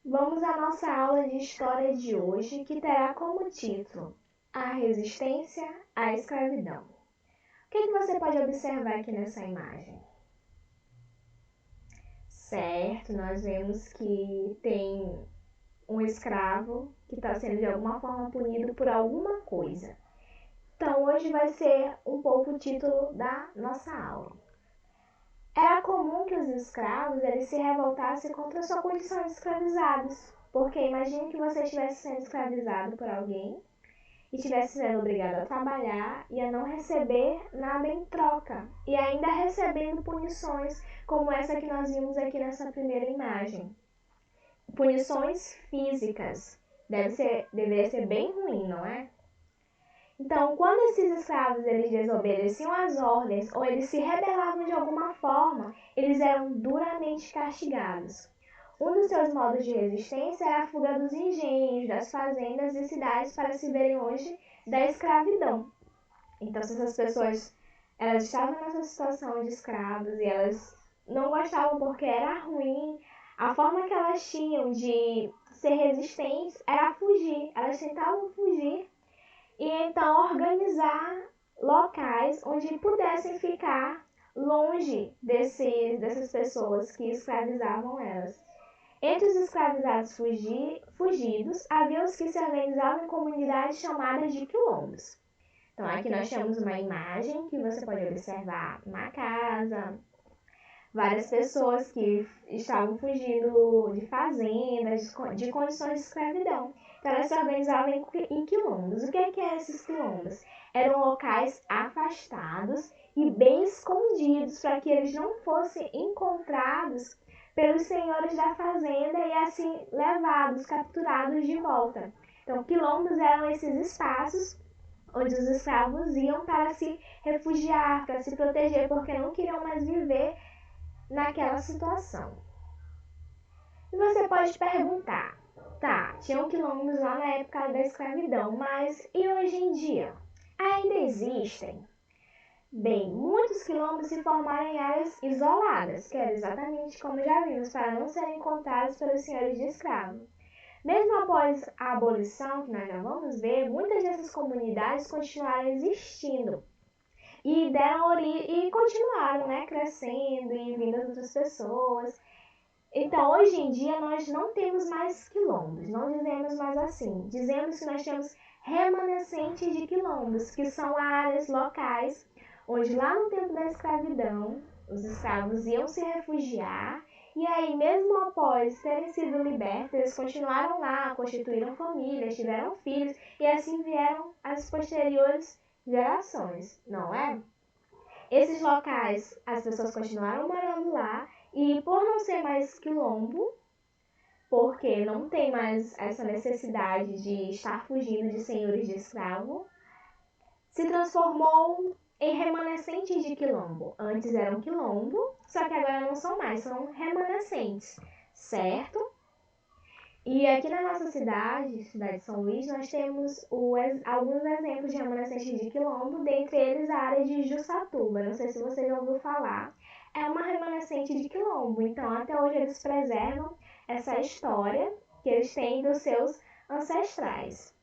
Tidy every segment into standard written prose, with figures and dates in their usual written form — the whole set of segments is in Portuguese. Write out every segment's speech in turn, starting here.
Vamos à nossa aula de história de hoje, que terá como título A Resistência à Escravidão. O que você pode observar aqui nessa imagem? Certo, nós vemos que tem um escravo que está sendo de alguma forma punido por alguma coisa. Então, hoje vai ser um pouco o título da nossa aula. Era comum que os escravos eles se revoltassem contra a sua condição de escravizados, porque imagine que você estivesse sendo escravizado por alguém e estivesse sendo obrigado a trabalhar e a não receber nada em troca, e ainda recebendo punições como essa que nós vimos aqui nessa primeira imagem. Punições físicas. Deveria ser bem ruim, não é? Então, quando esses escravos eles desobedeciam às ordens ou eles se rebelavam de alguma forma, eles eram duramente castigados. Um dos seus modos de resistência era a fuga dos engenhos, das fazendas e cidades para se verem longe da escravidão. Então, se essas pessoas elas estavam nessa situação de escravos e elas não gostavam porque era ruim, a forma que elas tinham de ser resistentes era fugir. Elas tentavam fugir e então organizar locais onde pudessem ficar longe dessas pessoas que escravizavam elas. Entre os escravizados fugidos, havia os que se organizavam em comunidades chamadas de quilombos. Então aqui nós temos uma imagem que você pode observar uma casa, várias pessoas que estavam fugindo de fazendas, de condições de escravidão. Então elas se organizavam em quilombos. O que eram esses quilombos? Eram locais afastados e bem escondidos para que eles não fossem encontrados pelos senhores da fazenda e assim levados, capturados de volta. Então quilombos eram esses espaços onde os escravos iam para se refugiar, para se proteger, porque não queriam mais viver naquela situação. E você pode perguntar, tá, tinham quilombos lá na época da escravidão, mas e hoje em dia? Ainda existem? Bem, muitos quilombos se formaram em áreas isoladas, que era exatamente como já vimos, para não serem encontrados pelos senhores de escravo. Mesmo após a abolição, que nós já vamos ver, muitas dessas comunidades continuaram existindo e continuaram, né, crescendo e vindo outras pessoas. Então, hoje em dia, nós não temos mais quilombos, não dizemos mais assim. Dizemos que nós temos remanescentes de quilombos, que são áreas locais onde lá no tempo da escravidão, os escravos iam se refugiar e aí, mesmo após terem sido libertos, eles continuaram lá, constituíram famílias, tiveram filhos e assim vieram as posteriores gerações, não é? Esses locais, as pessoas continuaram morando lá e por não ser mais quilombo, porque não tem mais essa necessidade de estar fugindo de senhores de escravo, se transformou em remanescentes de quilombo. Antes eram quilombo, só que agora não são mais, são remanescentes, certo? E aqui na nossa cidade, cidade de São Luís, nós temos alguns exemplos de remanescentes de quilombo, dentre eles a área de Jussatuba. Não sei se você já ouviu falar. É uma remanescente de quilombo, então até hoje eles preservam essa história que eles têm dos seus ancestrais.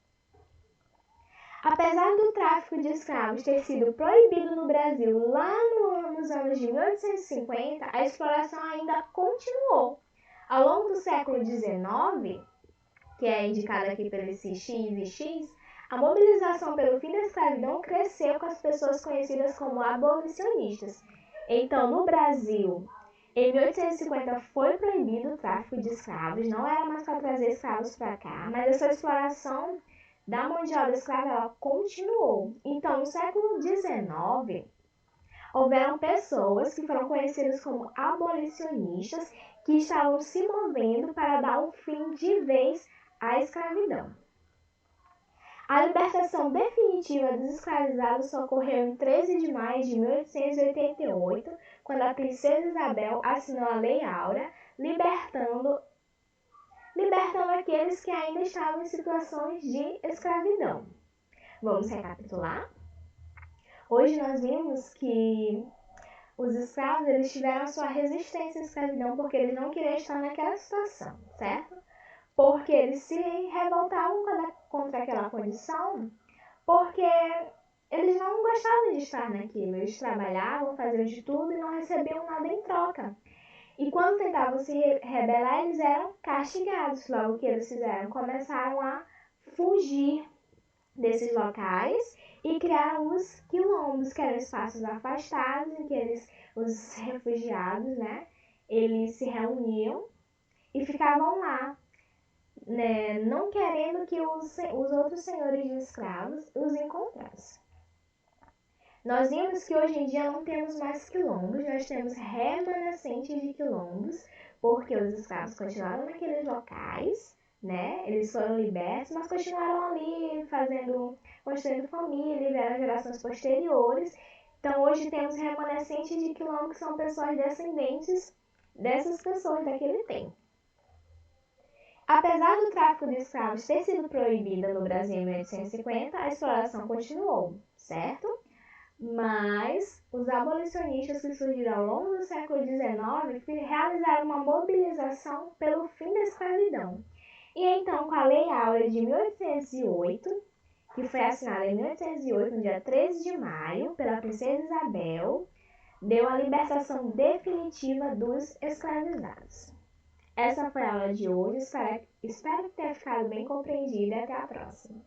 Apesar do tráfico de escravos ter sido proibido no Brasil lá nos anos de 1850, a exploração ainda continuou. Ao longo do século XIX, que é indicado aqui pelo esse X e X, a mobilização pelo fim da escravidão cresceu com as pessoas conhecidas como abolicionistas. Então, no Brasil, em 1850 foi proibido o tráfico de escravos, não era mais para trazer escravos para cá, mas essa exploração da mão de obra escrava ela continuou. Então, no século XIX, houveram pessoas que foram conhecidas como abolicionistas que estavam se movendo para dar um fim de vez à escravidão. A libertação definitiva dos escravizados ocorreu em 13 de maio de 1888, quando a princesa Isabel assinou a Lei Áurea, libertando aqueles que ainda estavam em situações de escravidão. Vamos recapitular? Hoje nós vimos que os escravos eles tiveram a sua resistência à escravidão porque eles não queriam estar naquela situação, certo? porque eles se revoltavam contra aquela condição, porque eles não gostavam de estar naquilo. Eles trabalhavam, faziam de tudo e não recebiam nada em troca. E quando tentavam se rebelar, eles eram castigados. Logo que eles fizeram, começaram a fugir desses locais e criaram os quilombos, que eram espaços afastados em que os refugiados, né, eles se reuniam e ficavam lá, né, não querendo que os outros senhores de escravos os encontrassem. Nós vimos que hoje em dia não temos mais quilombos, nós temos remanescentes de quilombos, porque os escravos continuaram naqueles locais, né? Eles foram libertos, mas continuaram ali construindo família, vieram gerações posteriores. Então hoje temos remanescentes de quilombo, que são pessoas descendentes dessas pessoas daquele tempo. Apesar do tráfico de escravos ter sido proibido no Brasil em 1850, a exploração continuou, certo? Mas os abolicionistas que surgiram ao longo do século XIX realizaram uma mobilização pelo fim da escravidão. E então, com a Lei Áurea de 1808, que foi assinada em 1808, no dia 13 de maio, pela Princesa Isabel, deu a libertação definitiva dos escravizados. Essa foi a aula de hoje, espero que tenha ficado bem compreendida e até a próxima.